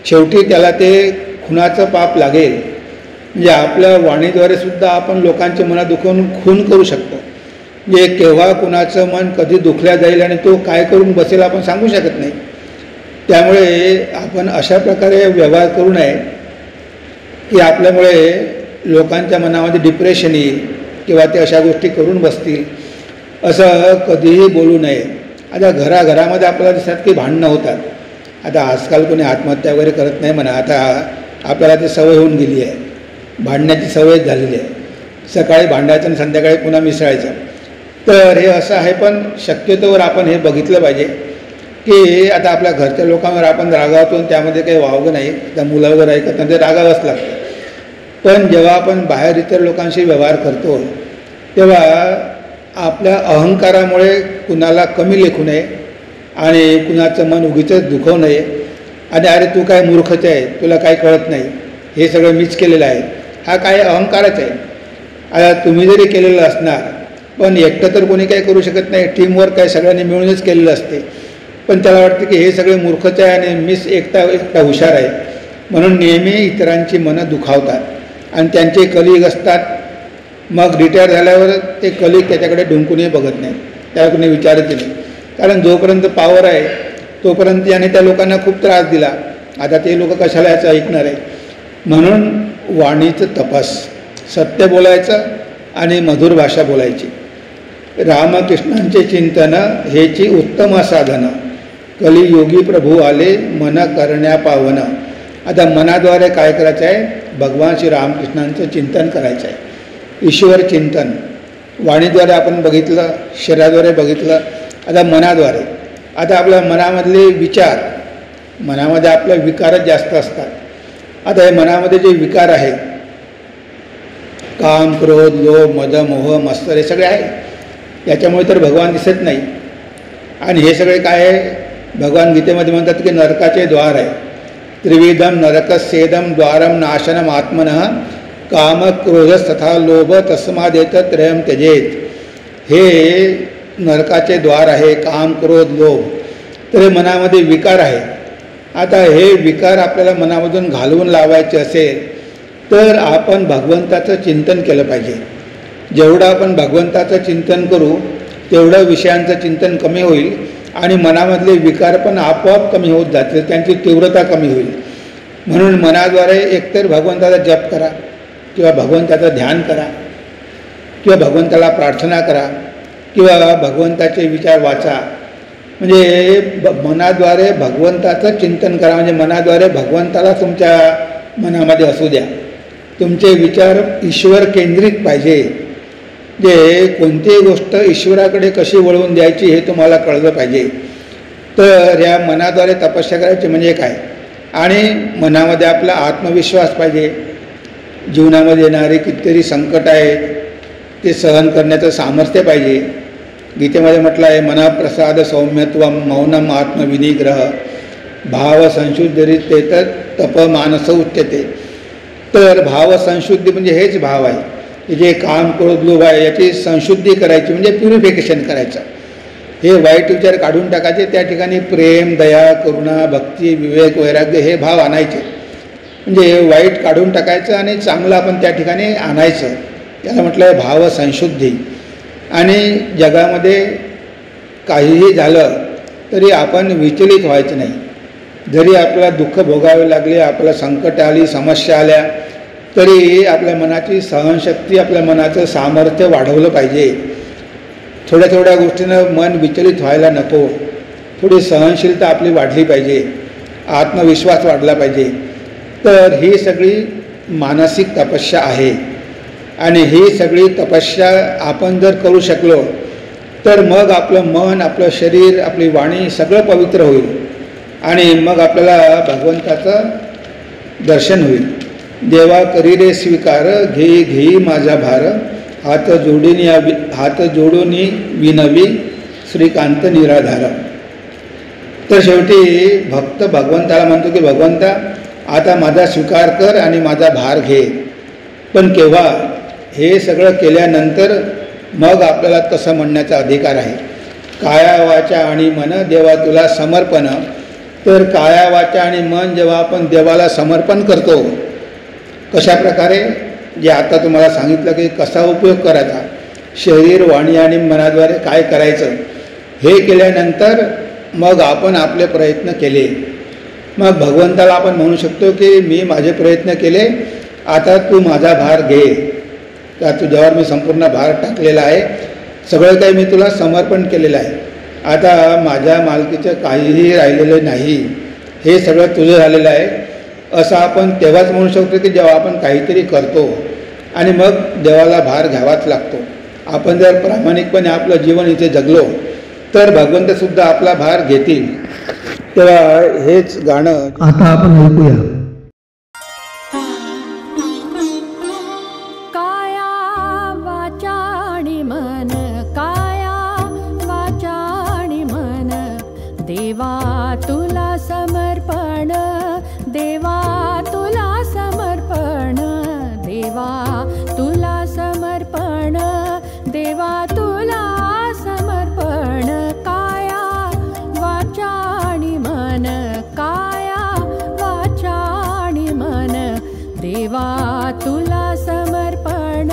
S1: शेवटी त्याला ते खुनाचं पाप लागेल. म्हणजे आपल्या वाणीद्वारे सुद्धा आपण लोकांची मनं दुखवून खून करू शकतो. म्हणजे केव्हा कुणाचं मन कधी दुखल्या जाईल आणि तो काय करून बसेल आपण सांगू शकत नाही. त्यामुळे आपण अशा प्रकारे व्यवहार करू नये की आपल्यामुळे लोकांच्या मनामध्ये डिप्रेशन येईल किंवा ते अशा गोष्टी करून बसतील, असं कधीही बोलू नये. आता घराघरामध्ये आपल्याला दिसतात की भांडणं होतात. आता आजकाल कोणी आत्महत्या वगैरे करत नाही म्हणा, आता आपल्याला ती सवय होऊन गेली आहे, भांडण्याची सवय झालेली आहे. सकाळी भांडायचं आणि संध्याकाळी पुन्हा मिसळायचं. तर हे असं आहे, पण शक्यतोवर आपण हे बघितलं पाहिजे की आता आपल्या घरच्या लोकांवर आपण रागावतो आणि त्यामध्ये काही वावगं नाही. त्या मुलं वगैरे ऐकत नाही, ते रागावंच लागतं. पण जेव्हा आपण बाहेर इतर लोकांशी व्यवहार करतो तेव्हा आपल्या अहंकारामुळे कुणाला कमी लेखू नये आणि कुणाचं मन उगीचंच दुखवू नये. आणि अरे तू काय मूर्खच आहे, तुला काय कळत नाही, हे सगळं मीच केलेलं आहे, हा काय अहंकारच आहे. आता तुम्ही जरी केलेलं असणार पण एकटं तर कोणी काही करू शकत नाही, टीमवर्क काय सगळ्यांनी मिळूनच केलेलं असते. पण त्याला वाटतं की हे सगळे मूर्खच आहे आणि मीच एकटा हुशार आहे, म्हणून नेहमी इतरांची मनं दुखावतात आणि त्यांचे कलिग असतात. मग रिटायर झाल्यावर ते कलिग त्याच्याकडे डुंकूनही बघत नाही, त्याला कोणी विचारत नाही. कारण जोपर्यंत पॉवर आहे तोपर्यंत याने त्या लोकांना खूप त्रास दिला, आता ते लोक कशाला याचं ऐकणार आहे. म्हणून वाणीचं तपास, सत्य बोलायचं आणि मधुर भाषा बोलायची. रामकृष्णांचे चिंतन हेची उत्तम साधन, कलियोगी प्रभू आले मन करण्या पावन. आता मनाद्वारे काय करायचं आहे? भगवान श्री रामकृष्णांचं चिंतन करायचं आहे, ईश्वर चिंतन. वाणीद्वारे आपण बघितलं, शरीराद्वारे बघितलं, आता मनाद्वारे. आता आपल्या मनामधले विचार, मनामध्ये आपले विकारच जास्त असतात. आता हे मनामध्ये जे विकार आहे, काम, क्रोध, लोभ, मद, मोह, मत्सर, हे सगळे आहे. याच्यामुळे तर भगवान दिसत नाही. आणि हे सगळे काय आहे? भगवान गीतेमध्ये म्हणतात की नरकाचे द्वार आहे. त्रिविधम नरकस्येदम द्वारम नाशनम आत्मनः काम क्रोध तथा लोभ तस्मादेत त्रयम त्यजेत. हे नरकाचे द्वार आहे, काम, क्रोध, लोभ. तर हे मनामध्ये विकार आहे. आता हे विकार आपल्याला मनामधून घालवून लावायचे असेल तर आपण भगवंताचं चिंतन केलं पाहिजे. जेवढं आपण भगवंताचं चिंतन करू तेवढं विषयांचं चिंतन कमी होईल आणि मनामधले विकार पण आपोआप कमी होत जातील, त्यांची तीव्रता कमी होईल. म्हणून मनाद्वारे एकतर भगवंताचा जप करा किंवा भगवंताचं ध्यान करा किंवा भगवंताला प्रार्थना करा किंवा भगवंताचे विचार वाचा. म्हणजे मनाद्वारे भगवंताचं चिंतन करा. म्हणजे मनाद्वारे भगवंताला तुमच्या मनामध्ये असू द्या. तुमचे विचार ईश्वर केंद्रित पाहिजे. जे कोणतीही गोष्ट ईश्वराकडे कशी वळवून द्यायची हे तुम्हाला कळलं पाहिजे. तर या मनाद्वारे तपस्या करायची म्हणजे काय? आणि मनामध्ये आपला आत्मविश्वास पाहिजे. जीवनामध्ये येणारे कितीतरी संकट आहेत ते सहन करण्याचं सामर्थ्य पाहिजे. गीतेमध्ये म्हटलं आहे, मनाप्रसाद सौम्यत्वम मौनम आत्मविनिग्रह भाव संशुद्धरिते तर तप मानस उच्यते. तर भाव संशुद्धी म्हणजे हेच भाव आहे की जे काम, क्रोध, लोभ आहे याची संशुद्धी करायची, म्हणजे प्युरिफिकेशन करायचं. हे वाईट विचार काढून टाकायचे, त्या ठिकाणी प्रेम, दया, करुणा, भक्ती, विवेक, वैराग्य हे भाव आणायचे. म्हणजे वाईट काढून टाकायचं आणि चांगलं आपण त्या ठिकाणी आणायचं. त्याला म्हटलं आहे भाव संशुद्धी. आणि जगामध्ये काहीही झालं तरी आपण विचलित व्हायचं नाही. जरी आपल्याला दुःख भोगावे लागले, आपल्याला संकट आली, समस्या आल्या, तरी आपल्या मनाची सहनशक्ती, आपल्या मनाचं सामर्थ्य वाढवलं पाहिजे. थोड्या थोड्या गोष्टीनं मन विचलित व्हायला नको. थोडी सहनशीलता आपली वाढली पाहिजे, आत्मविश्वास वाढला पाहिजे. तर ही सगळी मानसिक तपस्या आहे. आणि ही सगळी तपस्या आपण जर करू शकलो तर मग आपलं मन, आपलं शरीर, आपली वाणी सगळं पवित्र होईल. आणि मग आपल्याला भगवंताचं दर्शन होईल. देवा करी रे स्वीकार, घेई घेई माझा भार, हात जोडून विनवी श्रीकांत निराधार. तर शेवटी भक्त भगवंताला म्हणतो की भगवंता आता माझा स्वीकार कर आणि माझा भार घे. पण केव्हा? हे सगळं केल्यानंतर मग आपल्याला तसं म्हणण्याचा अधिकार आहे. काया वाचा आणि मन देवा तुला समर्पण. तर काया वाचा आणि मन जेव्हा आपण देवाला समर्पण करतो, कशा प्रकारे? जे आता तुम्हाला सांगितलं की कसा उपयोग करायचा, शरीर, वाणी आणि मनाद्वारे काय करायचं, हे केल्यानंतर मग आपण आपले प्रयत्न केले. मग भगवंताला आपण म्हणू शकतो की मी माझे प्रयत्न केले, आता तू माझा भार घे. का तुझ्यावर मी संपूर्ण भार टाकलेला आहे, सगळं काही मी तुला समर्पण केलेलं आहे. आता माझ्या मालकीचं काहीही राहिलेलं नाही, हे सगळं तुझं झालेलं आहे. असं आपण तेव्हाच म्हणू शकतो की जेव्हा आपण काहीतरी करतो आणि मग देवाला भार घ्यावाच लागतो. आपण जर प्रामाणिकपणे आपलं जीवन इथे जगलो तर भगवंतसुद्धा आपला भार घेतील. तेव्हा हेच गाणं
S2: आता आपण ऐकूया.
S3: काया वाचा आणि मन, काया वाचा आणि मन, देवा तुला समर्पण, देवा तुला समर्पण, देवा तुला समर्पण, देवा तुला समर्पण. काया वाचा आणि मन, काया वाचा आणि मन, देवा तुला समर्पण,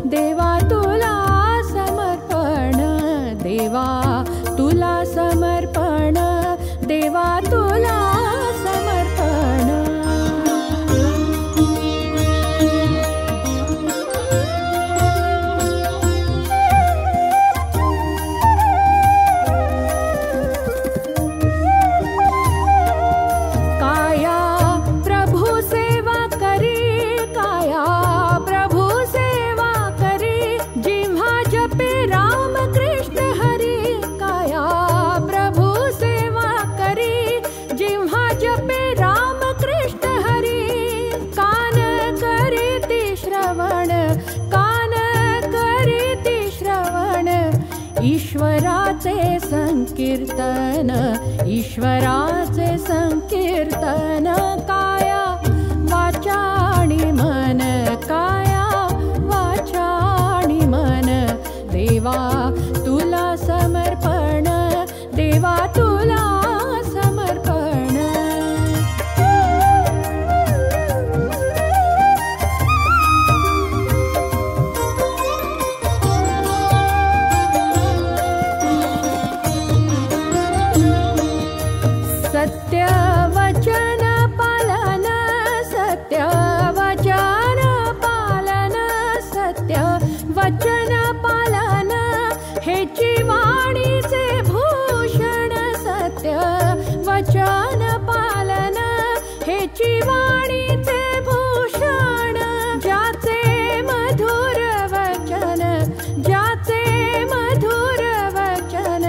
S3: देवा तुला समर्पण, देवा तुला समर्पण, देवा तुला समर्पण. काया प्रभु सेवा करी, काया प्रभु सेवा करी, जिव्हा जपे राम कृष्ण हरी. काया प्रभु सेवा करी, जिव्हा जपे राम कृष्ण हरी. कान करीती श्रवण, कान करीती श्रवण, ईश्वराचे संकीर्तन, ईश्वराचे संकीर्तन. काया वाचा आणि मन, काया वाचा आणि मन, देवा तुला समर्पण, देवा तुला समर्पण. सत्य वचन पालन, सत्य वचन पालन, सत्य वचन पालन, हेची वाणीचे भूषण. सत्य वचन पालन, हेची वाणीचे भूषण. ज्याचे मधुर वचन, ज्याचे मधुर वचन,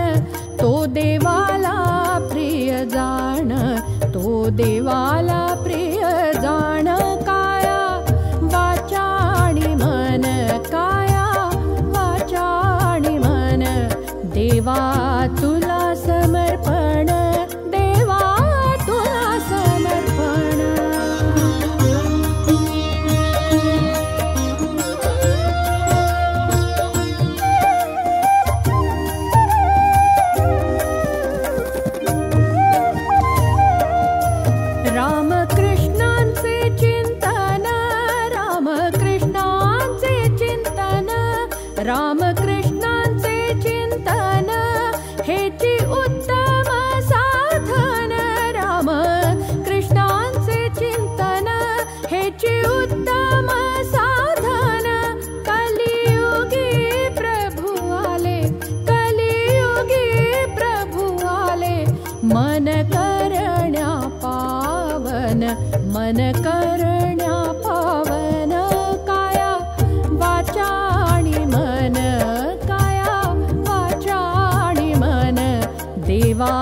S3: तो देवाला प्रिय जाण, तो देवाला प्रिय जाण. काया वाचा आणि मन, काया वाचा आणि मन, देवा तुला समर्पण, देवा तुला समर्पण. मन करण्या पावन काया वाचा आणि मन काया वाचा आणि मन देवा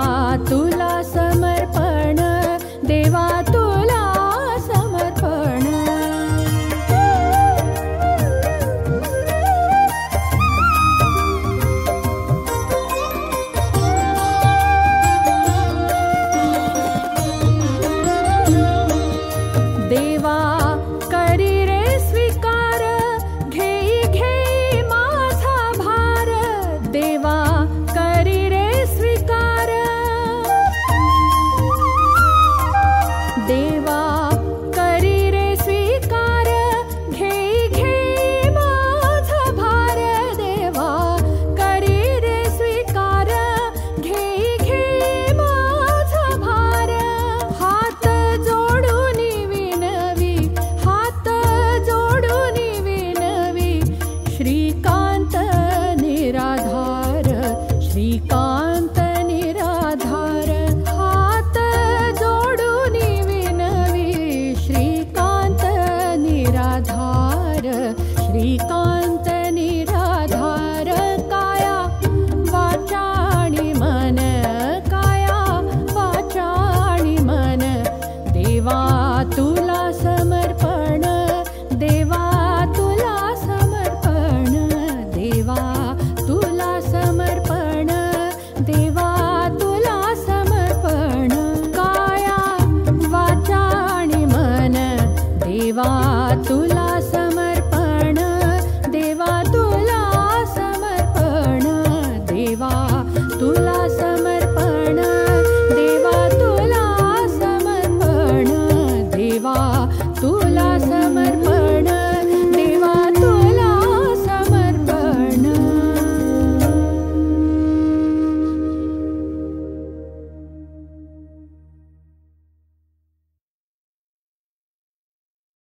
S3: तुला समर्पण देवा तुला समर्पण देवा करी रे स्वीकार घेई घेई माझा भार देवा करी रे स्वीकार देवा करी रे स्वीकार घेई घेई माझा भार देवा करी रे स्वीकार घेई घेई माझा भार हात जोडून विनवी हात जोडून विनवी श्रीकांत निराधार श्रीकांत निराधार हात जोडून विनवी श्रीकांत निराधार श्रीकांत निराधार काया वाचा आणि मन काया वाचा आणि मन देवा तू